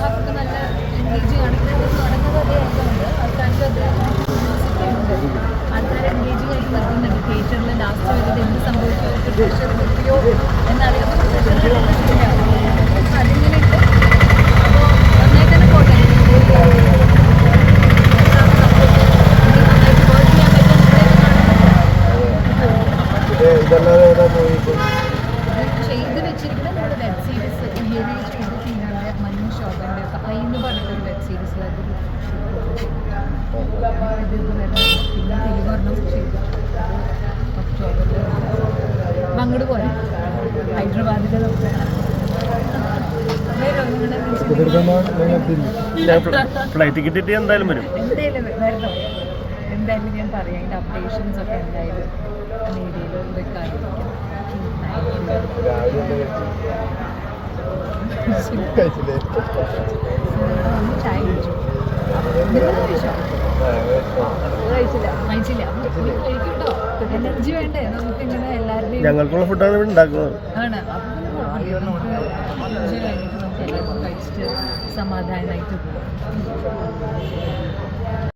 സ്റ്റാഫൊക്കെ നല്ല എൻഗേജിങ് ആണ്. പിന്നെ തുടങ്ങുന്നത് അദ്ദേഹമുണ്ട്, ആൾക്കാർക്ക് ആൾക്കാരെ എൻഗേജിങ് ആയിട്ട് നിർത്തുന്നുണ്ട്. തിയേറ്ററിൽ ലാസ്റ്റ് വരെ എന്ത് സംഭവിച്ചോ, പ്രഷർ കിട്ടിയോ എന്നറിയാം. പ്രഷറിൽ സിനിമയാണ് അപ്പം അതിങ്ങനെ ഉണ്ട്. അപ്പോൾ നന്നായി തന്നെ പോട്ടെ. ചെയ്ത് വെച്ചിരിക്കുന്ന നമ്മുടെ വെബ് സീരീസ് ഹെവി ചെയ്തിട്ടുണ്ട്. മനു ശോഭൻ്റെ എന്ന് പറഞ്ഞിട്ടൊരു വെബ് സീരീസ് പിന്നെ തെലുഗൊരെണ്ണം ചെയ്തു ഒക്ടോബറിൽ അങ്ങോട്ട് പോലെ ഹൈദരാബാദിൽ ഫ്ലൈറ്റ് ടിക്കറ്റ് എന്തായാലും വരും. വരണം. എന്തായാലും ഞാൻ പറയാം. അതിൻ്റെ അപ്ഡേഷൻസ് ഒക്കെ എന്തായാലും മീഡിയയിൽ വെക്കാറുണ്ട്. ചായ കുടിച്ചു. കഴിച്ചില്ല. കഴിക്കട്ടോ, എനർജി വേണ്ടേ നമുക്ക്. ഇങ്ങനെ എല്ലാവരുടെയും ഞങ്ങൾക്കുള്ള ഫുഡാണ് ഉണ്ടാക്കുന്നത്. ആണ്. അപ്പം എനർജി കഴിഞ്ഞിട്ട് നമുക്ക് എല്ലാവർക്കും കഴിച്ചിട്ട് സമാധാനമായിട്ട് പോകും.